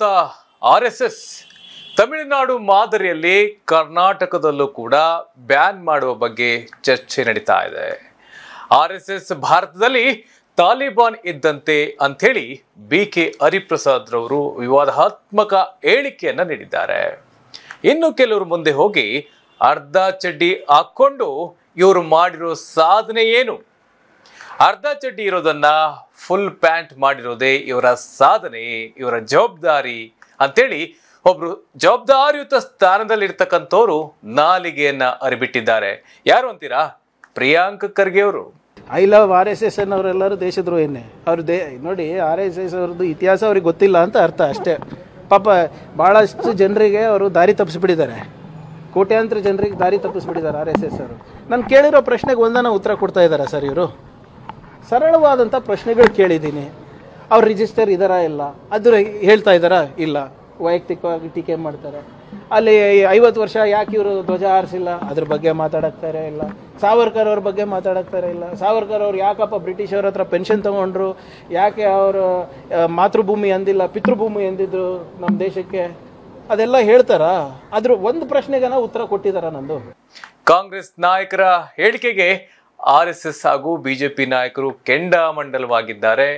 ಗೊತ್ತಾ, RSS ತಮಿಳುನಾಡು ಮಾದರಿಯಲ್ಲಿ ಕರ್ನಾಟಕದಲ್ಲೂ ಕೂಡ ಬ್ಯಾನ್ ಮಾಡುವ ಬಗ್ಗೆ ಚರ್ಚೆ ನಡೀತಾ ಇದೆ. RSS ಭಾರತದಲ್ಲಿ ತಾಲಿಬಾನ್ ಇದ್ದಂತೆ ಅಂಥೇಳಿ BK ಹರಿಪ್ರಸಾದ್ ರವರು ವಿವಾದಾತ್ಮಕ ಹೇಳಿಕೆಯನ್ನ ನೀಡಿದ್ದಾರೆ. ಇನ್ನು ಕೆಲವರು ಮುಂದೆ ಹೋಗಿ ಅರ್ಧ ಚಡ್ಡಿ ಹಾಕೊಂಡು ಇವರು ಮಾಡಿರೋ ಸಾಧನೆ ಏನು, ಅರ್ಧ ಚಡ್ಡಿ ಇರೋದನ್ನ ಫುಲ್ ಪ್ಯಾಂಟ್ ಮಾಡಿರೋದೇ ಇವರ ಸಾಧನೆ, ಇವರ ಜವಾಬ್ದಾರಿ ಅಂತೇಳಿ ಒಬ್ರು ಜವಾಬ್ದಾರಿಯುತ ಸ್ಥಾನದಲ್ಲಿರ್ತಕ್ಕಂಥವ್ರು ನಾಲಿಗೆಯನ್ನ ಅರಿಬಿಟ್ಟಿದ್ದಾರೆ. ಯಾರು ಅಂತೀರಾ? ಪ್ರಿಯಾಂಕ್ ಖರ್ಗೆ ಅವರು. I love RSS ಅನ್ನೋರೆಲ್ಲರೂ ದೇಶದ್ರೋಹಿನೇ. ಅವ್ರು ನೋಡಿ, RSS ಅವ್ರದ್ದು ಇತಿಹಾಸ ಅವ್ರಿಗೆ ಗೊತ್ತಿಲ್ಲ ಅಂತ ಅರ್ಥ ಅಷ್ಟೇ. ಪಾಪ ಭಾಳಷ್ಟು ಜನರಿಗೆ ಅವರು ದಾರಿ ತಪ್ಪಿಸ್ಬಿಟ್ಟಿದ್ದಾರೆ, ಕೋಟ್ಯಾಂತರ ಜನರಿಗೆ ದಾರಿ ತಪ್ಪಿಸ್ಬಿಟ್ಟಿದ್ದಾರೆ RSS ಅವರು. ನಾನು ಕೇಳಿರೋ ಪ್ರಶ್ನೆಗೆ ಒಂದನ ಉತ್ತರ ಕೊಡ್ತಾ ಇದ್ದಾರೆ ಸರ್ ಇವರು. ಸರಳವಾದಂಥ ಪ್ರಶ್ನೆಗಳು ಕೇಳಿದ್ದೀನಿ. ಅವ್ರು ರಿಜಿಸ್ಟರ್ ಇದ್ದಾರಾ ಇಲ್ಲ ಅದು ಹೇಳ್ತಾ ಇದ್ದಾರಾ ಇಲ್ಲ, ವೈಯಕ್ತಿಕವಾಗಿ ಟೀಕೆ ಮಾಡ್ತಾರೆ. ಅಲ್ಲಿ 50 ವರ್ಷ ಯಾಕೆ ಇವರು ಧ್ವಜ ಹಾರಿಸಿಲ್ಲ ಅದ್ರ ಬಗ್ಗೆ ಮಾತಾಡಕ್ತಾರೆ ಇಲ್ಲ. ಸಾವರ್ಕರ್ ಅವ್ರ ಬಗ್ಗೆ ಮಾತಾಡಕ್ತಾರೆ ಇಲ್ಲ. ಸಾವರ್ಕರ್ ಅವ್ರು ಯಾಕಪ್ಪ ಬ್ರಿಟಿಷ್ ಅವ್ರ ಹತ್ರ ಪೆನ್ಷನ್ ತೊಗೊಂಡ್ರು, ಯಾಕೆ ಅವರು ಮಾತೃಭೂಮಿ ಅಂದಿಲ್ಲ ಪಿತೃಭೂಮಿ ಎಂದಿದ್ರು ನಮ್ಮ ದೇಶಕ್ಕೆ, ಅದೆಲ್ಲ ಹೇಳ್ತಾರಾ? ಅದ್ರ ಒಂದು ಪ್ರಶ್ನೆಗನ ಉತ್ತರ ಕೊಟ್ಟಿದಾರ ನಂದು. ಕಾಂಗ್ರೆಸ್ ನಾಯಕರ ಹೇಳಿಕೆಗೆ RSS ಹಾಗೂ BJP ನಾಯಕರು ಕೆಂಡಾಮಂಡಲವಾಗಿದ್ದಾರೆ.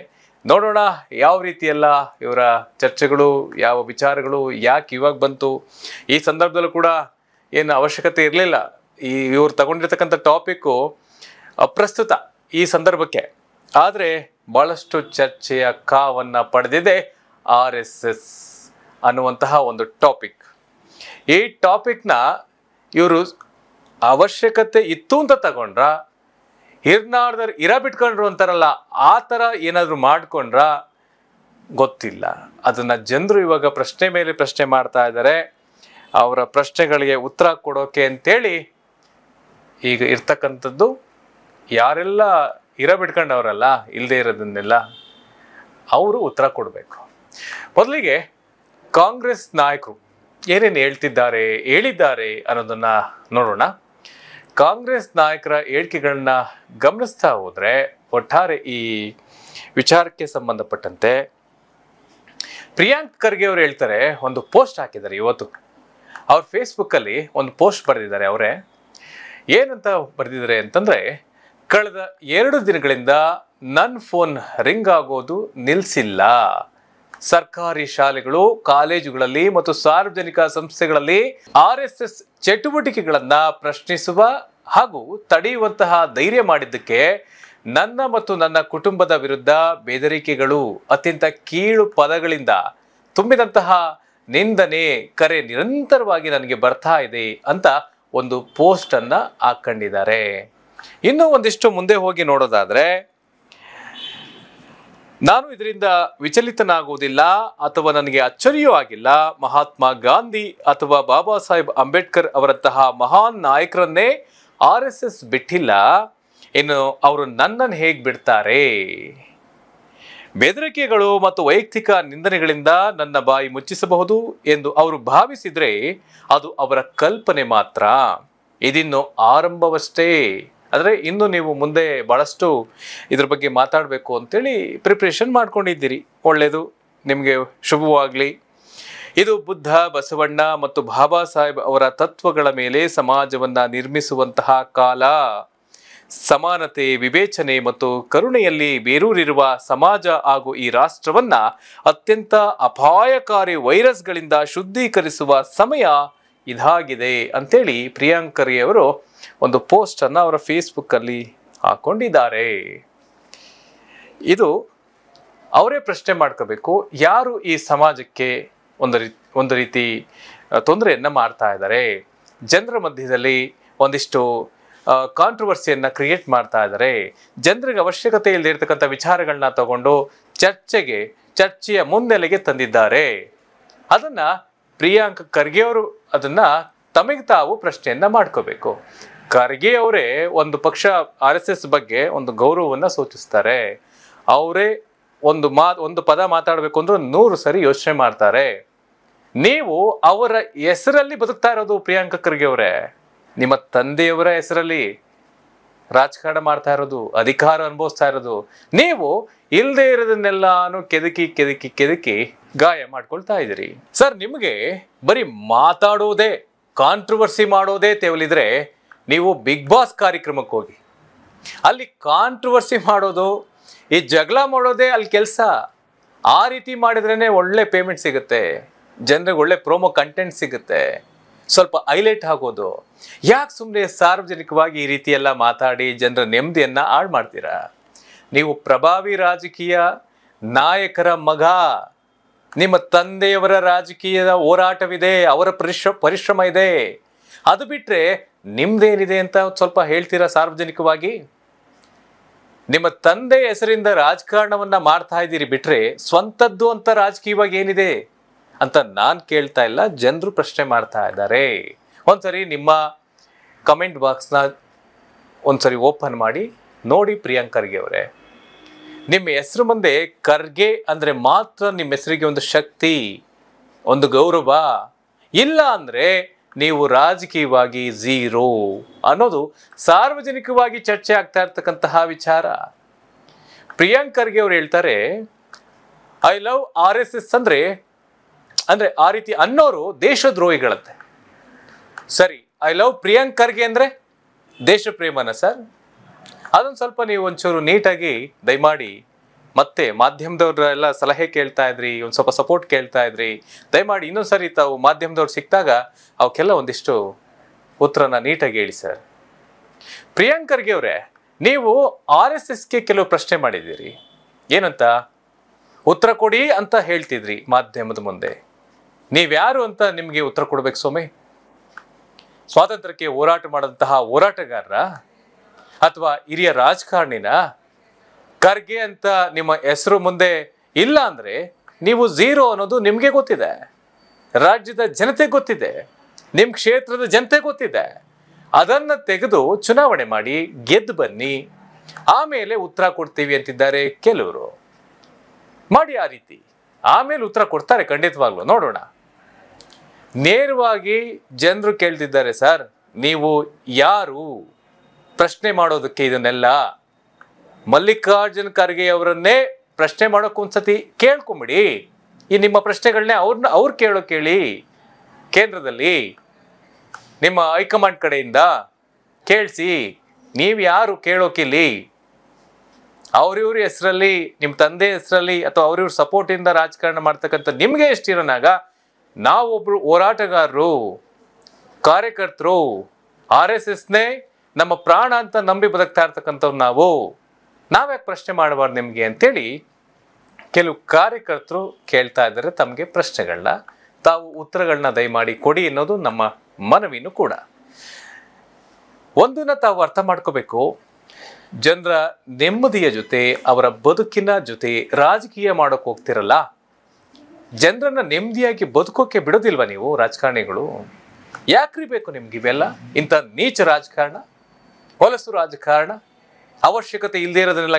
ನೋಡೋಣ ಯಾವ ರೀತಿಯೆಲ್ಲ ಇವರ ಚರ್ಚೆಗಳು, ಯಾವ ವಿಚಾರಗಳು ಯಾಕೆ ಇವಾಗ ಬಂತು. ಈ ಸಂದರ್ಭದಲ್ಲೂ ಕೂಡ ಏನು ಅವಶ್ಯಕತೆ ಇರಲಿಲ್ಲ. ಇವ್ರು ತಗೊಂಡಿರ್ತಕ್ಕಂಥ ಟಾಪಿಕ್ಕು ಅಪ್ರಸ್ತುತ ಈ ಸಂದರ್ಭಕ್ಕೆ. ಆದರೆ ಭಾಳಷ್ಟು ಚರ್ಚೆಯ ಕಾವನ್ನು ಪಡೆದಿದೆ RSS ಅನ್ನುವಂತಹ ಒಂದು ಟಾಪಿಕ್. ಈ ಟಾಪಿಕ್ನ ಇವರು ಅವಶ್ಯಕತೆ ಇತ್ತು ಅಂತ ತಗೊಂಡ್ರ, ಹಿರ್ನಾಡ್ದವ್ರು ಇರ ಬಿಟ್ಕೊಂಡ್ರು ಅಂತಾರಲ್ಲ, ಆ ಥರ ಏನಾದರೂ ಮಾಡ್ಕೊಂಡ್ರ ಗೊತ್ತಿಲ್ಲ. ಅದನ್ನು ಜನರು ಇವಾಗ ಪ್ರಶ್ನೆ ಮೇಲೆ ಪ್ರಶ್ನೆ ಮಾಡ್ತಾ ಇದ್ದಾರೆ. ಅವರ ಪ್ರಶ್ನೆಗಳಿಗೆ ಉತ್ತರ ಕೊಡೋಕೆ ಅಂತೇಳಿ ಈಗ ಇರ್ತಕ್ಕಂಥದ್ದು ಯಾರೆಲ್ಲ ಇರ ಬಿಟ್ಕೊಂಡವರಲ್ಲ, ಇಲ್ಲದೆ ಇರೋದನ್ನೆಲ್ಲ ಅವರು ಉತ್ತರ ಕೊಡಬೇಕು. ಮೊದಲಿಗೆ ಕಾಂಗ್ರೆಸ್ ನಾಯಕರು ಏನೇನು ಹೇಳಿದ್ದಾರೆ ಅನ್ನೋದನ್ನು ನೋಡೋಣ. ಕಾಂಗ್ರೆಸ್ ನಾಯಕರ ಹೇಳಿಕೆಗಳನ್ನ ಗಮನಿಸ್ತಾ ಹೋದರೆ ಒಟ್ಟಾರೆ ಈ ವಿಚಾರಕ್ಕೆ ಸಂಬಂಧಪಟ್ಟಂತೆ ಪ್ರಿಯಾಂಕ್ ಖರ್ಗೆ ಅವರು ಹೇಳ್ತಾರೆ, ಒಂದು ಪೋಸ್ಟ್ ಹಾಕಿದ್ದಾರೆ ಇವತ್ತು ಅವ್ರ ಫೇಸ್ಬುಕ್ಕಲ್ಲಿ ಒಂದು ಪೋಸ್ಟ್ ಬರೆದಿದ್ದಾರೆ. ಅವರೇ ಏನಂತ ಬರೆದಿದ್ದಾರೆ ಅಂತಂದರೆ, ಕಳೆದ 2 ದಿನಗಳಿಂದ ನನ್ನ ಫೋನ್ ರಿಂಗ್ ಆಗೋದು ನಿಲ್ಲಿಸಿಲ್ಲ. ಸರ್ಕಾರಿ ಶಾಲೆಗಳು, ಕಾಲೇಜುಗಳಲ್ಲಿ ಮತ್ತು ಸಾರ್ವಜನಿಕ ಸಂಸ್ಥೆಗಳಲ್ಲಿ RSS ಚಟುವಟಿಕೆಗಳನ್ನ ಪ್ರಶ್ನಿಸುವ ಹಾಗೂ ತಡೆಯುವಂತಹ ಧೈರ್ಯ ಮಾಡಿದ್ದಕ್ಕೆ ನನ್ನ ಮತ್ತು ನನ್ನ ಕುಟುಂಬದ ವಿರುದ್ಧ ಬೆದರಿಕೆಗಳು, ಅತ್ಯಂತ ಕೀಳು ಪದಗಳಿಂದ ತುಂಬಿದಂತಹ ನಿಂದನೆ, ಕರೆ ನಿರಂತರವಾಗಿ ನನಗೆ ಬರ್ತಾ ಇದೆ ಅಂತ ಒಂದು ಪೋಸ್ಟ್ ಅನ್ನ ಹಾಕೊಂಡಿದ್ದಾರೆ. ಇನ್ನು ಒಂದಿಷ್ಟು ಮುಂದೆ ಹೋಗಿ ನೋಡೋದಾದ್ರೆ, ನಾನು ಇದರಿಂದ ವಿಚಲಿತನಾಗುವುದಿಲ್ಲ ಅಥವಾ ನನಗೆ ಅಚ್ಚರಿಯೂ ಆಗಿಲ್ಲ. ಮಹಾತ್ಮ ಗಾಂಧಿ ಅಥವಾ ಬಾಬಾ ಸಾಹೇಬ್ ಅಂಬೇಡ್ಕರ್ ಅವರಂತಹ ಮಹಾನ್ ನಾಯಕರನ್ನೇ RSS ಬಿಟ್ಟಿಲ್ಲ, ಇನ್ನು ಅವರು ನನ್ನನ್ನು ಹೇಗೆ ಬಿಡ್ತಾರೆ? ಬೆದರಿಕೆಗಳು ಮತ್ತು ವೈಯಕ್ತಿಕ ನಿಂದನೆಗಳಿಂದ ನನ್ನ ಬಾಯಿ ಮುಚ್ಚಿಸಬಹುದು ಎಂದು ಅವರು ಭಾವಿಸಿದ್ರೆ ಅದು ಅವರ ಕಲ್ಪನೆ ಮಾತ್ರ. ಇದಿನ್ನು ಆರಂಭವಷ್ಟೇ. ಆದರೆ ಇನ್ನು ನೀವು ಮುಂದೆ ಭಾಳಷ್ಟು ಇದ್ರ ಬಗ್ಗೆ ಮಾತಾಡಬೇಕು ಅಂತೇಳಿ ಪ್ರಿಪ್ರೇಷನ್ ಮಾಡ್ಕೊಂಡಿದ್ದೀರಿ. ಒಳ್ಳೆಯದು, ನಿಮಗೆ ಶುಭವಾಗಲಿ. ಇದು ಬುದ್ಧ, ಬಸವಣ್ಣ ಮತ್ತು ಬಾಬಾ ಸಾಹೇಬ್ ಅವರ ತತ್ವಗಳ ಮೇಲೆ ಸಮಾಜವನ್ನು ನಿರ್ಮಿಸುವಂತಹ ಕಾಲ. ಸಮಾನತೆ, ವಿವೇಚನೆ ಮತ್ತು ಕರುಣೆಯಲ್ಲಿ ಬೇರೂರಿರುವ ಸಮಾಜ ಹಾಗೂ ಈ ರಾಷ್ಟ್ರವನ್ನ ಅತ್ಯಂತ ಅಪಾಯಕಾರಿ ವೈರಸ್ಗಳಿಂದ ಶುದ್ಧೀಕರಿಸುವ ಸಮಯ ಇದಾಗಿದೆ ಅಂತೇಳಿ ಪ್ರಿಯಾಂಕ್ ಖರ್ಗೆ ಅವರು ಒಂದು ಪೋಸ್ಟ್ ಅನ್ನ ಅವರ ಫೇಸ್ಬುಕ್ ಅಲ್ಲಿ ಹಾಕೊಂಡಿದ್ದಾರೆ. ಇದು ಅವರೇ ಪ್ರಶ್ನೆ ಮಾಡ್ಕೋಬೇಕು, ಯಾರು ಈ ಸಮಾಜಕ್ಕೆ ಒಂದು ರೀತಿ ತೊಂದರೆಯನ್ನ ಮಾಡ್ತಾ ಇದ್ದಾರೆ, ಜನರ ಮಧ್ಯದಲ್ಲಿ ಒಂದಿಷ್ಟು ಕಾಂಟ್ರವರ್ಸಿಯನ್ನ ಕ್ರಿಯೇಟ್ ಮಾಡ್ತಾ ಇದ್ದಾರೆ, ಜನರಿಗೆ ಅವಶ್ಯಕತೆ ಇಲ್ಲದೆ ಇರತಕ್ಕಂಥ ವಿಚಾರಗಳನ್ನ ತಗೊಂಡು ಚರ್ಚೆಯ ಮುನ್ನೆಲೆಗೆ ತಂದಿದ್ದಾರೆ. ಅದನ್ನ ಪ್ರಿಯಾಂಕ್ ಖರ್ಗೆ ಅವರು ಅದನ್ನ ತಮಗೆ ತಾವು ಪ್ರಶ್ನೆಯನ್ನ ಮಾಡ್ಕೋಬೇಕು. ಖರ್ಗೆ ಅವರೇ ಒಂದು ಪಕ್ಷ RSS ಬಗ್ಗೆ ಒಂದು ಗೌರವವನ್ನು ಸೂಚಿಸ್ತಾರೆ. ಅವರೇ ಒಂದು ಪದ ಮಾತಾಡಬೇಕು ಅಂದ್ರೆ 100 ಸರಿ ಯೋಚನೆ ಮಾಡ್ತಾರೆ. ನೀವು ಅವರ ಹೆಸರಲ್ಲಿ ಬದುಕ್ತಾ ಇರೋದು ಪ್ರಿಯಾಂಕ್ ಖರ್ಗೆ ಅವರೇ. ನಿಮ್ಮ ತಂದೆಯವರ ಹೆಸರಲ್ಲಿ ರಾಜಕಾರಣ ಮಾಡ್ತಾ ಇರೋದು, ಅಧಿಕಾರ ಅನುಭವಿಸ್ತಾ ಇರೋದು. ನೀವು ಇಲ್ಲದೆ ಇರೋದನ್ನೆಲ್ಲಾನು ಕೆದಕಿ ಗಾಯ ಮಾಡ್ಕೊಳ್ತಾ ಇದ್ದೀರಿ. ಸರ್, ನಿಮಗೆ ಬರೀ ಮಾತಾಡೋದೇ, ಕಾಂಟ್ರವರ್ಸಿ ಮಾಡೋದೇ ತೆವಲಿದ್ರೆ ನೀವು ಬಿಗ್ ಬಾಸ್ ಕಾರ್ಯಕ್ರಮಕ್ಕೆ ಹೋಗಿ. ಅಲ್ಲಿ ಕಾಂಟ್ರವರ್ಸಿ ಮಾಡೋದು, ಈ ಜಗಳ ಮಾಡೋದೇ ಅಲ್ಲಿ ಕೆಲಸ. ಆ ರೀತಿ ಮಾಡಿದ್ರೇ ಒಳ್ಳೆ ಪೇಮೆಂಟ್ ಸಿಗುತ್ತೆ, ಜನರಿಗೆ ಒಳ್ಳೆ ಪ್ರೋಮೋ ಕಂಟೆಂಟ್ ಸಿಗುತ್ತೆ, ಸ್ವಲ್ಪ ಹೈಲೈಟ್ ಆಗೋದು. ಯಾಕೆ ಸುಮ್ಮನೆ ಸಾರ್ವಜನಿಕವಾಗಿ ಈ ರೀತಿ ಎಲ್ಲ ಮಾತಾಡಿ ಜನರ ನೆಮ್ಮದಿಯನ್ನು ಹಾಳು ಮಾಡ್ತೀರಾ? ನೀವು ಪ್ರಭಾವಿ ರಾಜಕೀಯ ನಾಯಕರ ಮಗ, ನಿಮ್ಮ ತಂದೆಯವರ ರಾಜಕೀಯದ ಹೋರಾಟವಿದೆ, ಅವರ ಪರಿಶ್ರಮ ಇದೆ. ಅದು ಬಿಟ್ಟರೆ ನಿಮ್ದೇನಿದೆ ಅಂತ ಸ್ವಲ್ಪ ಹೇಳ್ತೀರಾ ಸಾರ್ವಜನಿಕವಾಗಿ? ನಿಮ್ಮ ತಂದೆ ಹೆಸರಿಂದ ರಾಜಕಾರಣವನ್ನ ಮಾಡ್ತಾ ಇದ್ದೀರಿ ಬಿಟ್ರೆ ಸ್ವಂತದ್ದು ಅಂತ ರಾಜಕೀಯವಾಗಿ ಏನಿದೆ ಅಂತ ನಾನು ಕೇಳ್ತಾ ಇಲ್ಲ, ಜನರು ಪ್ರಶ್ನೆ ಮಾಡ್ತಾ ಇದ್ದಾರೆ. ಒಂದ್ಸರಿ ನಿಮ್ಮ ಕಮೆಂಟ್ ಬಾಕ್ಸ್ನ ಒಂದ್ಸರಿ ಓಪನ್ ಮಾಡಿ ನೋಡಿ. ಪ್ರಿಯಾಂಕ್ ಖರ್ಗೆ ಅವರೇ, ನಿಮ್ಮ ಹೆಸರು ಮುಂದೆ ಖರ್ಗೆ ಅಂದರೆ ಮಾತ್ರ ನಿಮ್ಮ ಹೆಸರಿಗೆ ಒಂದು ಶಕ್ತಿ, ಒಂದು ಗೌರವ. ಇಲ್ಲ ಅಂದರೆ ನೀವು ರಾಜಕೀಯವಾಗಿ ಝೀರೋ ಅನ್ನೋದು ಸಾರ್ವಜನಿಕವಾಗಿ ಚರ್ಚೆ ಆಗ್ತಾ ಇರ್ತಕ್ಕಂತಹ ವಿಚಾರ. ಪ್ರಿಯಾಂಕ್ ಖರ್ಗೆ ಅವರು ಹೇಳ್ತಾರೆ, ಐ ಲವ್ RSS ಅಂದರೆ ಆ ರೀತಿ ಅನ್ನೋರು ದೇಶದ್ರೋಹಿಗಳಂತೆ. ಸರಿ, ಐ ಲವ್ ಪ್ರಿಯಾಂಕ್ ಖರ್ಗೆ ಅಂದರೆ ದೇಶ ಪ್ರೇಮನ ಸರ್? ಅದೊಂದು ಸ್ವಲ್ಪ ನೀವು ಒಂಚೂರು ನೀಟಾಗಿ ದಯಮಾಡಿ, ಮತ್ತೆ ಮಾಧ್ಯಮದವ್ರೆಲ್ಲ ಸಲಹೆ ಕೇಳ್ತಾ ಇದ್ರಿ, ಒಂದು ಸ್ವಲ್ಪ ಸಪೋರ್ಟ್ ಕೇಳ್ತಾ ಇದ್ರಿ, ದಯಮಾಡಿ ಇನ್ನೊಂದ್ಸರಿ ತಾವು ಮಾಧ್ಯಮದವ್ರು ಸಿಕ್ಕಿದಾಗ ಅವಕ್ಕೆಲ್ಲ ಒಂದಿಷ್ಟು ಉತ್ತರನ ನೀಟಾಗಿ ಹೇಳಿ ಸರ್. ಪ್ರಿಯಾಂಕ್ ಖರ್ಗೆ ಅವರೇ, ನೀವು RSSಗೆ ಕೆಲವು ಪ್ರಶ್ನೆ ಮಾಡಿದ್ದೀರಿ. ಏನಂತ? ಉತ್ತರ ಕೊಡಿ ಅಂತ ಹೇಳ್ತಿದ್ರಿ ಮಾಧ್ಯಮದ ಮುಂದೆ. ನೀವ್ಯಾರು ಅಂತ ನಿಮಗೆ ಉತ್ತರ ಕೊಡ್ಬೇಕು ಸ್ವಾಮಿ? ಸ್ವಾತಂತ್ರ್ಯಕ್ಕೆ ಹೋರಾಟ ಮಾಡಿದಂತಹ ಹೋರಾಟಗಾರರ ಅಥವಾ ಹಿರಿಯ ರಾಜಕಾರಣಿನ? ಖರ್ಗೆ ಅಂತ ನಿಮ್ಮ ಹೆಸರು ಮುಂದೆ ಇಲ್ಲ ಅಂದರೆ ನೀವು ಝೀರೋ ಅನ್ನೋದು ನಿಮಗೆ ಗೊತ್ತಿದೆ, ರಾಜ್ಯದ ಜನತೆ ಗೊತ್ತಿದೆ, ನಿಮ್ಮ ಕ್ಷೇತ್ರದ ಜನತೆ ಗೊತ್ತಿದೆ. ಅದನ್ನು ತೆಗೆದು ಚುನಾವಣೆ ಮಾಡಿ ಗೆದ್ದು ಬನ್ನಿ, ಆಮೇಲೆ ಉತ್ತರ ಕೊಡ್ತೀವಿ ಅಂತಿದ್ದಾರೆ ಕೆಲವರು. ಮಾಡಿ ಆ ರೀತಿ, ಆಮೇಲೆ ಉತ್ತರ ಕೊಡ್ತಾರೆ ಖಂಡಿತವಾಗ್ಲೂ, ನೋಡೋಣ. ನೇರವಾಗಿ ಜನರು ಕೇಳ್ತಿದ್ದಾರೆ, ಸರ್ ನೀವು ಯಾರು ಪ್ರಶ್ನೆ ಮಾಡೋದಕ್ಕೆ? ಇದನ್ನೆಲ್ಲ ಮಲ್ಲಿಕಾರ್ಜುನ್ ಖರ್ಗೆ ಅವರನ್ನೇ ಪ್ರಶ್ನೆ ಮಾಡೋಕೆ ಒಂದ್ಸತಿ ಕೇಳ್ಕೊಂಬಿಡಿ. ಈ ನಿಮ್ಮ ಪ್ರಶ್ನೆಗಳನ್ನೇ ಅವ್ರು ಕೇಳಿ ಕೇಂದ್ರದಲ್ಲಿ ನಿಮ್ಮ ಹೈಕಮಾಂಡ್ ಕಡೆಯಿಂದ ಕೇಳಿಸಿ. ನೀವು ಯಾರು ಕೇಳೋಕಿಲ್ಲಿ? ಅವ್ರಿವ್ರ ಹೆಸರಲ್ಲಿ, ನಿಮ್ಮ ತಂದೆ ಹೆಸರಲ್ಲಿ ಅಥವಾ ಅವ್ರಿವ್ರ ಸಪೋರ್ಟಿಂದ ರಾಜಕಾರಣ ಮಾಡ್ತಕ್ಕಂಥ ನಿಮಗೆ ಎಷ್ಟಿರೋನಾಗ ನಾವೊಬ್ರು ಹೋರಾಟಗಾರರು, ಕಾರ್ಯಕರ್ತರು, RSSನೇ ನಮ್ಮ ಪ್ರಾಣ ಅಂತ ನಂಬಿ ಬದುಕ್ತಾ ಇರ್ತಕ್ಕಂಥವ್ರು ನಾವ್ಯಾಕೆ ಪ್ರಶ್ನೆ ಮಾಡಬಾರ್ದು ನಿಮಗೆ ಅಂತೇಳಿ ಕೆಲವು ಕಾರ್ಯಕರ್ತರು ಕೇಳ್ತಾ ಇದ್ದಾರೆ ತಮಗೆ ಪ್ರಶ್ನೆಗಳನ್ನ. ತಾವು ಉತ್ತರಗಳನ್ನ ದಯಮಾಡಿ ಕೊಡಿ ಅನ್ನೋದು ನಮ್ಮ ಮನವಿನೂ ಕೂಡ. ಒಂದನ್ನ ತಾವು ಅರ್ಥ ಮಾಡ್ಕೋಬೇಕು, ಜನರ ನೆಮ್ಮದಿಯ ಜೊತೆ, ಅವರ ಬದುಕಿನ ಜೊತೆ ರಾಜಕೀಯ ಮಾಡೋಕೆ ಹೋಗ್ತಿರಲ್ಲ, ಜನರನ್ನ ನೆಮ್ಮದಿಯಾಗಿ ಬದುಕೋಕೆ ಬಿಡೋದಿಲ್ವ ನೀವು ರಾಜಕಾರಣಿಗಳು? ಯಾಕ್ರಿ ಬೇಕು ನಿಮ್ಗೆ ಇವೆಲ್ಲ? ಇಂಥ ನೀಚ ರಾಜಕಾರಣ, ಹೊಲಸು ರಾಜಕಾರಣ, ಅವಶ್ಯಕತೆ ಇಲ್ಲದೆ ಇರೋದನ್ನೆಲ್ಲ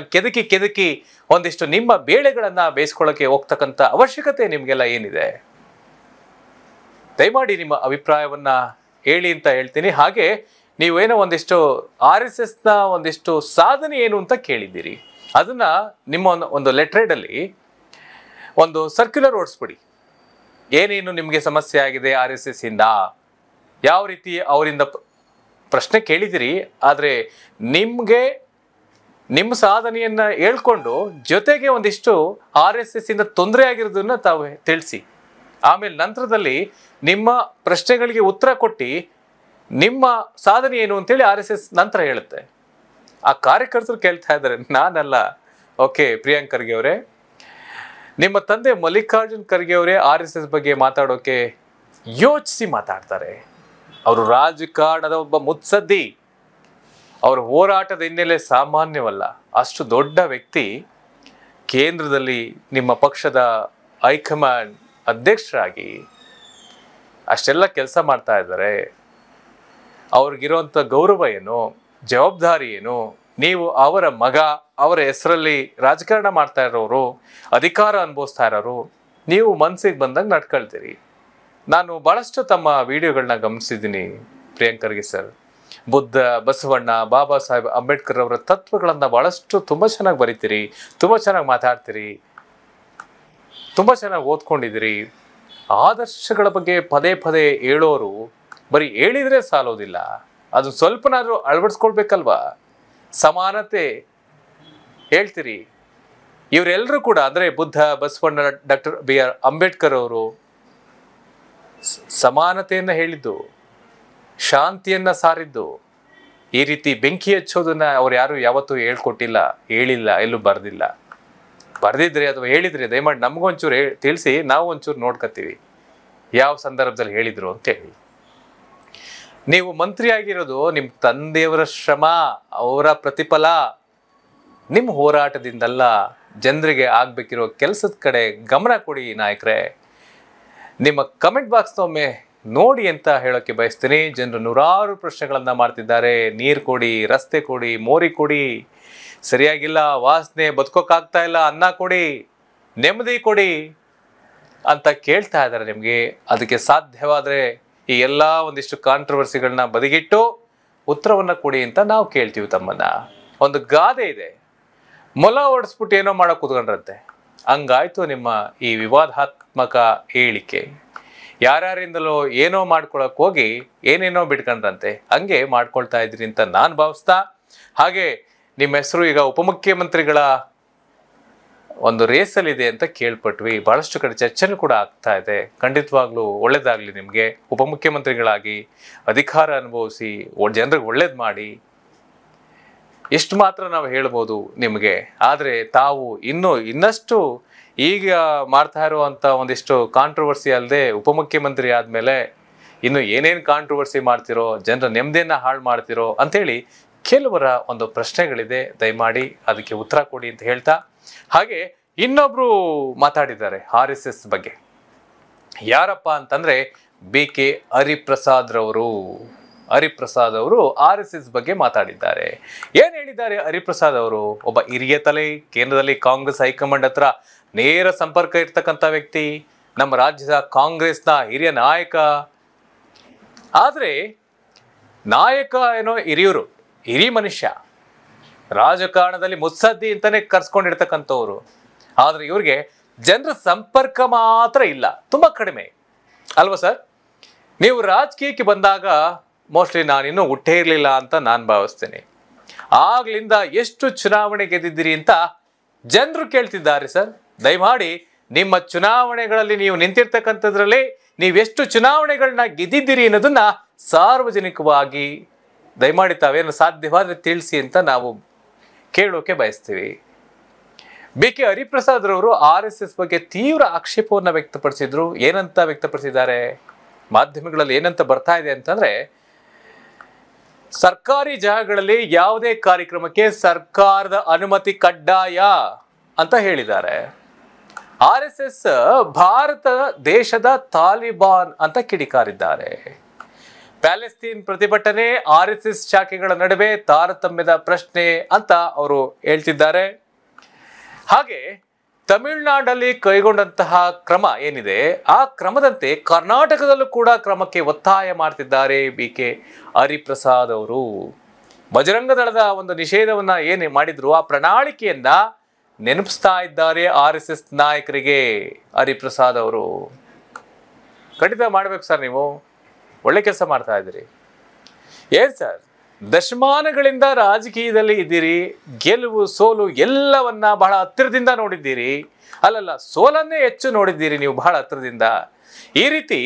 ಕೆದಕಿ ಒಂದಿಷ್ಟು ನಿಮ್ಮ ಬೇಳೆಗಳನ್ನ ಬೇಯಿಸ್ಕೊಳ್ಳೋಕೆ ಹೋಗ್ತಕ್ಕಂಥ ಅವಶ್ಯಕತೆ ನಿಮಗೆಲ್ಲ ಏನಿದೆ? ದಯಮಾಡಿ ನಿಮ್ಮ ಅಭಿಪ್ರಾಯವನ್ನ ಹೇಳಿ ಅಂತ ಹೇಳ್ತೀನಿ. ಹಾಗೆ ನೀವೇನೋ ಒಂದಿಷ್ಟು RSSನ ಒಂದಿಷ್ಟು ಸಾಧನೆ ಏನು ಅಂತ ಕೇಳಿದ್ದೀರಿ, ಅದನ್ನ ನಿಮ್ಮ ಒಂದು ಲೆಟ್ರೇಡಲ್ಲಿ ಒಂದು ಸರ್ಕ್ಯುಲರ್ ಓಡಿಸ್ಬಿಡಿ. ಏನೇನು ನಿಮಗೆ ಸಮಸ್ಯೆ ಆಗಿದೆ RSS ಇಂದ, ಯಾವ ರೀತಿ ಅವರಿಂದ ಪ್ರಶ್ನೆ ಕೇಳಿದಿರಿ, ಆದರೆ ನಿಮಗೆ ನಿಮ್ಮ ಸಾಧನೆಯನ್ನ ಹೇಳ್ಕೊಂಡು ಜೊತೆಗೆ ಒಂದಿಷ್ಟು RSS ಇಂದ ತೊಂದರೆ ಆಗಿರೋದನ್ನ ತಾವು ತಿಳಿಸಿ. ಆಮೇಲೆ ನಂತರದಲ್ಲಿ ನಿಮ್ಮ ಪ್ರಶ್ನೆಗಳಿಗೆ ಉತ್ತರ ಕೊಟ್ಟು ನಿಮ್ಮ ಸಾಧನೆ ಏನು ಅಂತೇಳಿ RSS ನಂತರ ಹೇಳುತ್ತೆ. ಆ ಕಾರ್ಯಕರ್ತರು ಕೇಳ್ತಾ ಇದ್ದಾರೆ, ನಾನಲ್ಲ. ಓಕೆ ಪ್ರಿಯಾಂಕ್ ಖರ್ಗೆ ಅವರೇ, ನಿಮ್ಮ ತಂದೆ ಮಲ್ಲಿಕಾರ್ಜುನ್ ಖರ್ಗೆ ಅವರೇ RSS ಬಗ್ಗೆ ಮಾತಾಡೋಕೆ ಯೋಚಿಸಿ ಮಾತಾಡ್ತಾರೆ. ಅವರು ರಾಜಕಾರಣದ ಒಬ್ಬ ಮುತ್ಸದ್ದಿ, ಅವರ ಹೋರಾಟದ ಹಿನ್ನೆಲೆ ಸಾಮಾನ್ಯವಲ್ಲ. ಅಷ್ಟು ದೊಡ್ಡ ವ್ಯಕ್ತಿ ಕೇಂದ್ರದಲ್ಲಿ ನಿಮ್ಮ ಪಕ್ಷದ ಹೈಕಮಾಂಡ್ ಅಧ್ಯಕ್ಷರಾಗಿ ಅಷ್ಟೆಲ್ಲ ಕೆಲಸ ಮಾಡ್ತಾ ಇದ್ದಾರೆ. ಅವ್ರಿಗಿರುವಂಥ ಗೌರವ ಏನು, ಜವಾಬ್ದಾರಿ ಏನು? ನೀವು ಅವರ ಮಗ, ಅವರ ಹೆಸರಲ್ಲಿ ರಾಜಕಾರಣ ಮಾಡ್ತಾ ಇರೋರು, ಅಧಿಕಾರ ಅನುಭವಿಸ್ತಾ ಇರೋರು, ನೀವು ಮನಸ್ಸಿಗೆ ಬಂದಂಗೆ ನಡ್ಕೊಳ್ತೀರಿ. ನಾನು ಭಾಳಷ್ಟು ತಮ್ಮ ವಿಡಿಯೋಗಳನ್ನ ಗಮನಿಸಿದ್ದೀನಿ ಪ್ರಿಯಾಂಕ್ ಖರ್ಗೆ ಸರ್. ಬುದ್ಧ, ಬಸವಣ್ಣ, ಬಾಬಾ ಸಾಹೇಬ್ ಅಂಬೇಡ್ಕರ್ ಅವರ ತತ್ವಗಳನ್ನು ಭಾಳಷ್ಟು ತುಂಬ ಚೆನ್ನಾಗಿ ಬರೀತೀರಿ, ತುಂಬ ಚೆನ್ನಾಗಿ ಮಾತಾಡ್ತೀರಿ. ತುಂಬ ಚೆನ್ನಾಗಿ ಓದ್ಕೊಂಡಿದ್ದೀರಿ. ಆದರ್ಶಗಳ ಬಗ್ಗೆ ಪದೇ ಪದೇ ಹೇಳೋರು ಬರೀ ಹೇಳಿದರೆ ಸಾಲೋದಿಲ್ಲ, ಅದು ಸ್ವಲ್ಪನಾದರೂ ಅಳವಡಿಸ್ಕೊಳ್ಬೇಕಲ್ವಾ? ಸಮಾನತೆ ಹೇಳ್ತೀರಿ. ಇವರೆಲ್ಲರೂ ಕೂಡ ಅಂದರೆ ಬುದ್ಧ, ಬಸವಣ್ಣ, ಡಾಕ್ಟರ್ BR ಅಂಬೇಡ್ಕರ್ ಅವರು ಸಮಾನತೆಯನ್ನು ಹೇಳಿದ್ದು, ಶಾಂತಿಯನ್ನು ಸಾರಿದ್ದು. ಈ ರೀತಿ ಬೆಂಕಿ ಹಚ್ಚೋದನ್ನ ಅವ್ರು ಯಾರು ಯಾವತ್ತೂ ಹೇಳ್ಕೊಟ್ಟಿಲ್ಲ, ಹೇಳಿಲ್ಲ, ಎಲ್ಲೂ ಬರೆದಿಲ್ಲ. ಬರೆದಿದ್ರೆ ಅಥವಾ ಹೇಳಿದ್ರೆ ದಯಮಾಡಿ ನಮಗೊಂಚೂರು ತಿಳಿಸಿ, ನಾವು ಒಂಚೂರು ನೋಡ್ಕೊತೀವಿ ಯಾವ ಸಂದರ್ಭದಲ್ಲಿ ಹೇಳಿದ್ರು ಅಂತೇಳಿ. ನೀವು ಮಂತ್ರಿ ಆಗಿರೋದು ನಿಮ್ಮ ತಂದೆಯವರ ಶ್ರಮ, ಅವರ ಪ್ರತಿಫಲ, ನಿಮ್ಮ ಹೋರಾಟದಿಂದಲ್ಲ. ಜನರಿಗೆ ಆಗ್ಬೇಕಿರೋ ಕೆಲಸದ ಕಡೆ ಗಮನ ಕೊಡಿ ನಾಯಕರೇ. ನಿಮ್ಮ ಕಮೆಂಟ್ ಬಾಕ್ಸ್ನ ಒಮ್ಮೆ ನೋಡಿ ಅಂತ ಹೇಳೋಕ್ಕೆ ಬಯಸ್ತೀನಿ. ಜನರು ನೂರಾರು ಪ್ರಶ್ನೆಗಳನ್ನು ಮಾಡ್ತಿದ್ದಾರೆ. ನೀರು ಕೊಡಿ, ರಸ್ತೆ ಕೊಡಿ, ಮೋರಿ ಕೊಡಿ, ಸರಿಯಾಗಿಲ್ಲ, ವಾಸನೆ, ಬದುಕೋಕ್ಕಾಗ್ತಾ ಇಲ್ಲ, ಅನ್ನ ಕೊಡಿ, ನೆಮ್ಮದಿ ಕೊಡಿ ಅಂತ ಕೇಳ್ತಾ ಇದ್ದಾರೆ ನಿಮಗೆ. ಅದಕ್ಕೆ ಸಾಧ್ಯವಾದರೆ ಈ ಎಲ್ಲ ಒಂದಿಷ್ಟು ಕಾಂಟ್ರವರ್ಸಿಗಳನ್ನ ಬದಿಗಿಟ್ಟು ಉತ್ತರವನ್ನು ಕೊಡಿ ಅಂತ ನಾವು ಕೇಳ್ತೀವಿ ತಮ್ಮನ್ನ. ಒಂದು ಗಾದೆ ಇದೆ, ಮೊಲ ಓಡಿಸ್ಬಿಟ್ಟು ಏನೋ ಮಾಡೋ ಕೂತ್ಕೊಂಡ್ರಂತೆ. ಹಂಗಾಯ್ತು ನಿಮ್ಮ ಈ ವಿವಾದಾತ್ಮಕ ಹೇಳಿಕೆ. ಯಾರ್ಯಾರಿಂದಲೋ ಏನೋ ಮಾಡ್ಕೊಳಕ್ ಹೋಗಿ ಏನೇನೋ ಬಿಟ್ಕೊಂಡ್ರಂತೆ, ಹಂಗೆ ಮಾಡ್ಕೊಳ್ತಾ ಇದ್ರಿ ಅಂತ ನಾನು ಭಾವಿಸ್ತಾ, ಹಾಗೆ ನಿಮ್ಮ ಹೆಸರು ಈಗ ಉಪಮುಖ್ಯಮಂತ್ರಿಗಳ ಒಂದು ರೇಸಲ್ಲಿದೆ ಅಂತ ಕೇಳ್ಪಟ್ವಿ. ಬಹಳಷ್ಟು ಕಡೆ ಚರ್ಚೆನೂ ಕೂಡ ಆಗ್ತಾ ಇದೆ. ಖಂಡಿತವಾಗ್ಲೂ ಒಳ್ಳೇದಾಗ್ಲಿ ನಿಮಗೆ. ಉಪಮುಖ್ಯಮಂತ್ರಿಗಳಾಗಿ ಅಧಿಕಾರ ಅನುಭವಿಸಿ ಜನರಿಗೆ ಒಳ್ಳೇದು ಮಾಡಿ, ಎಷ್ಟು ಮಾತ್ರ ನಾವು ಹೇಳ್ಬೋದು ನಿಮಗೆ. ಆದರೆ ತಾವು ಇನ್ನಷ್ಟು ಈಗ ಮಾಡ್ತಾ ಇರುವಂಥ ಒಂದಿಷ್ಟು ಕಾಂಟ್ರವರ್ಸಿ ಅಲ್ಲದೆ ಉಪಮುಖ್ಯಮಂತ್ರಿ ಆದಮೇಲೆ ಇನ್ನು ಏನೇನು ಕಾಂಟ್ರವರ್ಸಿ ಮಾಡ್ತಿರೋ, ಜನರ ನೆಮ್ಮದಿಯನ್ನು ಹಾಳು ಮಾಡ್ತಿರೋ ಅಂಥೇಳಿ ಕೆಲವರ ಒಂದು ಪ್ರಶ್ನೆಗಳಿದೆ. ದಯಮಾಡಿ ಅದಕ್ಕೆ ಉತ್ತರ ಕೊಡಿ ಅಂತ ಹೇಳ್ತಾ, ಹಾಗೆ ಇನ್ನೊಬ್ರು ಮಾತಾಡಿದ್ದಾರೆ RSS ಬಗ್ಗೆ. ಯಾರಪ್ಪ ಅಂತಂದ್ರೆ BK ಹರಿಪ್ರಸಾದ್ ಅವರು RSS ಬಗ್ಗೆ ಮಾತಾಡಿದ್ದಾರೆ. ಏನ್ ಹೇಳಿದ್ದಾರೆ ಹರಿಪ್ರಸಾದ್ ಅವರು? ಒಬ್ಬ ಹಿರಿಯ ತಲೆ, ಕೇಂದ್ರದಲ್ಲಿ ಕಾಂಗ್ರೆಸ್ ಹೈಕಮಾಂಡ್ ಹತ್ರ ನೇರ ಸಂಪರ್ಕ ಇರ್ತಕ್ಕಂಥ ವ್ಯಕ್ತಿ, ನಮ್ಮ ರಾಜ್ಯದ ಕಾಂಗ್ರೆಸ್ನ ಹಿರಿಯ ನಾಯಕ. ಆದ್ರೆ ನಾಯಕ ಏನೋ ಹಿರಿ ಮನುಷ್ಯ, ರಾಜಕಾರಣದಲ್ಲಿ ಮುತ್ಸದ್ದಿ ಅಂತಾನೆ ಕರ್ಸ್ಕೊಂಡಿರ್ತಕ್ಕಂಥವ್ರು. ಆದ್ರೆ ಇವ್ರಿಗೆ ಜನರ ಸಂಪರ್ಕ ಮಾತ್ರ ಇಲ್ಲ, ತುಂಬಾ ಕಡಿಮೆ ಅಲ್ವಾ ಸರ್? ನೀವು ರಾಜಕೀಯಕ್ಕೆ ಬಂದಾಗ ಮೋಸ್ಟ್ಲಿ ನಾನಿನ್ನೂ ಹುಟ್ಟೇ ಇರಲಿಲ್ಲ ಅಂತ ನಾನು ಭಾವಿಸ್ತೇನೆ. ಆಗ್ಲಿಂದ ಎಷ್ಟು ಚುನಾವಣೆ ಗೆದ್ದಿದ್ದೀರಿ ಅಂತ ಜನರು ಕೇಳ್ತಿದ್ದಾರೆ ಸರ್. ದಯಮಾಡಿ ನಿಮ್ಮ ಚುನಾವಣೆಗಳಲ್ಲಿ ನೀವು ನಿಂತಿರ್ತಕ್ಕಂಥದ್ರಲ್ಲಿ ನೀವೆಷ್ಟು ಚುನಾವಣೆಗಳನ್ನ ಗೆದ್ದಿದ್ದೀರಿ ಅನ್ನೋದನ್ನ ಸಾರ್ವಜನಿಕವಾಗಿ ದಯಮಾಡಿ ತಾವೇನು ಸಾಧ್ಯವಾದರೆ ತಿಳಿಸಿ ಅಂತ ನಾವು ಕೇಳೋಕೆ ಬಯಸ್ತೀವಿ. BK ಹರಿಪ್ರಸಾದ್ ರವರು RSS ಬಗ್ಗೆ ತೀವ್ರ ಆಕ್ಷೇಪವನ್ನು ವ್ಯಕ್ತಪಡಿಸಿದ್ರು. ಏನಂತ ವ್ಯಕ್ತಪಡಿಸಿದ್ದಾರೆ? ಮಾಧ್ಯಮಗಳಲ್ಲಿ ಏನಂತ ಬರ್ತಾ ಇದೆ ಅಂತಂದ್ರೆ, ಸರ್ಕಾರಿ ಜಾಗಗಳಲ್ಲಿ ಯಾವುದೇ ಕಾರ್ಯಕ್ರಮಕ್ಕೆ ಸರ್ಕಾರದ ಅನುಮತಿ ಕಡ್ಡಾಯ ಅಂತ ಹೇಳಿದ್ದಾರೆ. RSS ಭಾರತ ದೇಶದ ತಾಲಿಬಾನ್ ಅಂತ ಕಿಡಿಕಾರಿದ್ದಾರೆ. ಪ್ಯಾಲೆಸ್ತೀನ್ ಪ್ರತಿಭಟನೆ, RSS ಶಾಖೆಗಳ ನಡುವೆ ತಾರತಮ್ಯದ ಪ್ರಶ್ನೆ ಅಂತ ಅವರು ಹೇಳ್ತಿದ್ದಾರೆ. ಹಾಗೆ ತಮಿಳುನಾಡಲ್ಲಿ ಕೈಗೊಂಡಂತಹ ಕ್ರಮ ಏನಿದೆ, ಆ ಕ್ರಮದಂತೆ ಕರ್ನಾಟಕದಲ್ಲೂ ಕೂಡ ಕ್ರಮಕ್ಕೆ ಒತ್ತಾಯ ಮಾಡ್ತಿದ್ದಾರೆ BK ಹರಿಪ್ರಸಾದ್ ಅವರು. ಬಜರಂಗ ದಳದ ಒಂದು ನಿಷೇಧವನ್ನ ಏನು ಮಾಡಿದ್ರು, ಆ ಪ್ರಣಾಳಿಕೆಯನ್ನ ನೆನಪಿಸ್ತಾ ಇದ್ದಾರೆ RSS ನಾಯಕರಿಗೆ ಹರಿಪ್ರಸಾದ್ ಅವರು. ಖಂಡಿತ ಮಾಡ್ಬೇಕು ಸರ್, ನೀವು ಒಳ್ಳೆ ಕೆಲಸ ಮಾಡ್ತಾ ಇದ್ದೀರಿ. ಏನ್ ಸರ್, ದಶಮಾನಗಳಿಂದ ರಾಜಕೀಯದಲ್ಲಿ ಇದ್ದೀರಿ, ಗೆಲುವು ಸೋಲು ಎಲ್ಲವನ್ನ ಬಹಳ ಹತ್ತಿರದಿಂದ ನೋಡಿದ್ದೀರಿ. ಅಲ್ಲಲ್ಲ, ಸೋಲನ್ನೇ ಹೆಚ್ಚು ನೋಡಿದ್ದೀರಿ ನೀವು ಬಹಳ ಹತ್ತಿರದಿಂದ. ಈ ರೀತಿ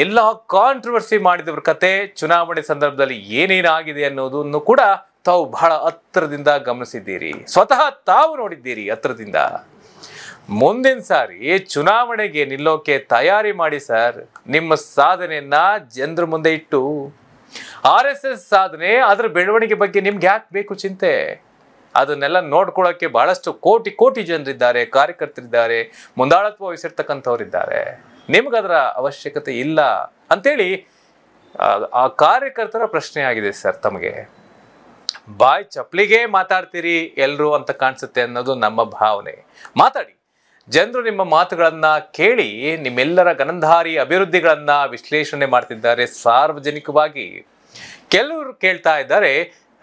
ಎಲ್ಲ ಕಾಂಟ್ರವರ್ಸಿ ಮಾಡಿದವ್ರ ಕತೆ, ಚುನಾವಣೆ ಸಂದರ್ಭದಲ್ಲಿ ಏನೇನಾಗಿದೆ ಅನ್ನೋದನ್ನು ಕೂಡ ತಾವು ಬಹಳ ಹತ್ತಿರದಿಂದ ಗಮನಿಸಿದ್ದೀರಿ, ಸ್ವತಃ ತಾವು ನೋಡಿದ್ದೀರಿ ಹತ್ತಿರದಿಂದ. ಮುಂದಿನ ಸಾರಿ ಚುನಾವಣೆಗೆ ನಿಲ್ಲೋಕೆ ತಯಾರಿ ಮಾಡಿ ಸರ್. ನಿಮ್ಮ ಸಾಧನೆಯನ್ನ ಜನರ ಮುಂದೆ ಇಟ್ಟು, RSS ಸಾಧನೆ, ಅದರ ಬೆಳವಣಿಗೆ ಬಗ್ಗೆ ನಿಮ್ಗೆ ಯಾಕೆ ಬೇಕು ಚಿಂತೆ? ಅದನ್ನೆಲ್ಲ ನೋಡ್ಕೊಳ್ಳೋಕೆ ಬಹಳಷ್ಟು ಕೋಟಿ ಜನರಿದ್ದಾರೆ, ಕಾರ್ಯಕರ್ತರಿದ್ದಾರೆ, ಮುಂದಾಳತ್ವ ವಹಿಸಿರ್ತಕ್ಕಂಥವ್ರಿದ್ದಾರೆ. ನಿಮ್ಗದರ ಅವಶ್ಯಕತೆ ಇಲ್ಲ ಅಂತೇಳಿ ಆ ಕಾರ್ಯಕರ್ತರ ಪ್ರಶ್ನೆ ಆಗಿದೆ ಸರ್. ತಮಗೆ ಬಾಯ್ ಚಪ್ಲಿಗೆ ಮಾತಾಡ್ತೀರಿ ಎಲ್ರು ಅಂತ ಕಾಣಿಸುತ್ತೆ ಅನ್ನೋದು ನಮ್ಮ ಭಾವನೆ. ಮಾತಾಡಿ, ಜನರು ನಿಮ್ಮ ಮಾತುಗಳನ್ನ ಕೇಳಿ ನಿಮ್ಮೆಲ್ಲರ ಗಣಂಧಾರಿ ಅಭಿವೃದ್ಧಿಗಳನ್ನ ವಿಶ್ಲೇಷಣೆ ಮಾಡ್ತಿದ್ದಾರೆ ಸಾರ್ವಜನಿಕವಾಗಿ. ಕೆಲವರು ಕೇಳ್ತಾ ಇದ್ದಾರೆ,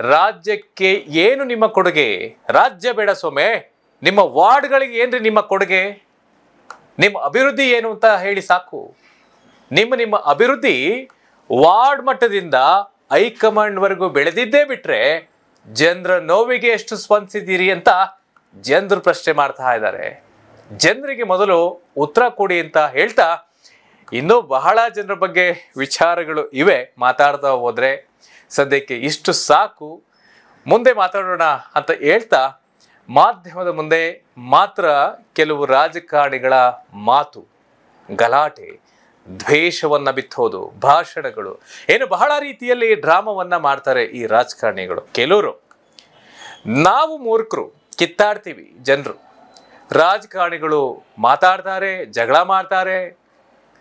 ರಾಜ್ಯಕ್ಕೆ ಏನು ನಿಮ್ಮ ಕೊಡುಗೆ? ರಾಜ್ಯ ಬೇಡ ಸೊಮೆ, ನಿಮ್ಮ ವಾರ್ಡ್ಗಳಿಗೆ ಏನ್ರಿ ನಿಮ್ಮ ಕೊಡುಗೆ? ನಿಮ್ಮ ಅಭಿವೃದ್ಧಿ ಏನು ಅಂತ ಹೇಳಿ ಸಾಕು. ನಿಮ್ಮ ಅಭಿವೃದ್ಧಿ ವಾರ್ಡ್ ಮಟ್ಟದಿಂದ ಹೈಕಮಾಂಡ್ವರೆಗೂ ಬೆಳೆದಿದ್ದೇ ಬಿಟ್ರೆ ಜನರ ನೋವಿಗೆ ಎಷ್ಟು ಸ್ಪಂದಿಸಿದ್ದೀರಿ ಅಂತ ಜನರು ಪ್ರಶ್ನೆ ಮಾಡ್ತಾ ಇದ್ದಾರೆ. ಜನರಿಗೆ ಮೊದಲು ಉತ್ತರ ಕೊಡಿ ಅಂತ ಹೇಳ್ತಾ, ಇನ್ನೂ ಬಹಳ ಜನರ ಬಗ್ಗೆ ವಿಚಾರಗಳು ಇವೆ, ಮಾತಾಡ್ತಾ ಹೋದ್ರೆ ಸದ್ಯಕ್ಕೆ ಇಷ್ಟು ಸಾಕು. ಮುಂದೆ ಮಾತಾಡೋಣ ಅಂತ ಹೇಳ್ತಾ, ಮಾಧ್ಯಮದ ಮುಂದೆ ಮಾತ್ರ ಕೆಲವು ರಾಜಕಾರಣಿಗಳ ಮಾತು, ಗಲಾಟೆ, ದ್ವೇಷವನ್ನ ಬಿತ್ತೋದು, ಭಾಷಣಗಳು, ಏನು ಬಹಳ ರೀತಿಯಲ್ಲಿ ಡ್ರಾಮವನ್ನ ಮಾಡ್ತಾರೆ ಈ ರಾಜಕಾರಣಿಗಳು. ಕೆಲವರು ನಾವು ಮೂರ್ಖರು, ಕಿತ್ತಾಡ್ತೀವಿ, ಜನರು. ರಾಜಕಾರಣಿಗಳು ಮಾತಾಡ್ತಾರೆ, ಜಗಳ ಮಾಡ್ತಾರೆ,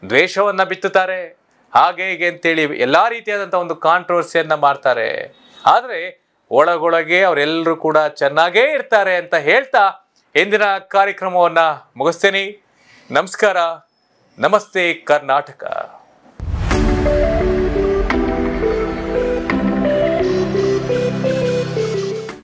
ದ್ವೇಷವನ್ನ ಬಿತ್ತುತ್ತಾರೆ, ಹಾಗೆ ಹೀಗೆ ಅಂತೇಳಿ ಎಲ್ಲಾ ರೀತಿಯಾದಂಥ ಒಂದು ಕಾಂಟ್ರವರ್ಸಿಯನ್ನ ಮಾಡ್ತಾರೆ. ಆದರೆ ಒಳಗೊಳಗೆ ಅವರೆಲ್ಲರೂ ಕೂಡ ಚೆನ್ನಾಗೇ ಇರ್ತಾರೆ ಅಂತ ಹೇಳ್ತಾ ಇಂದಿನ ಕಾರ್ಯಕ್ರಮವನ್ನ ಮುಗಿಸ್ತೇನೆ. ನಮಸ್ಕಾರ. ನಮಸ್ತೆ ಕರ್ನಾಟಕ.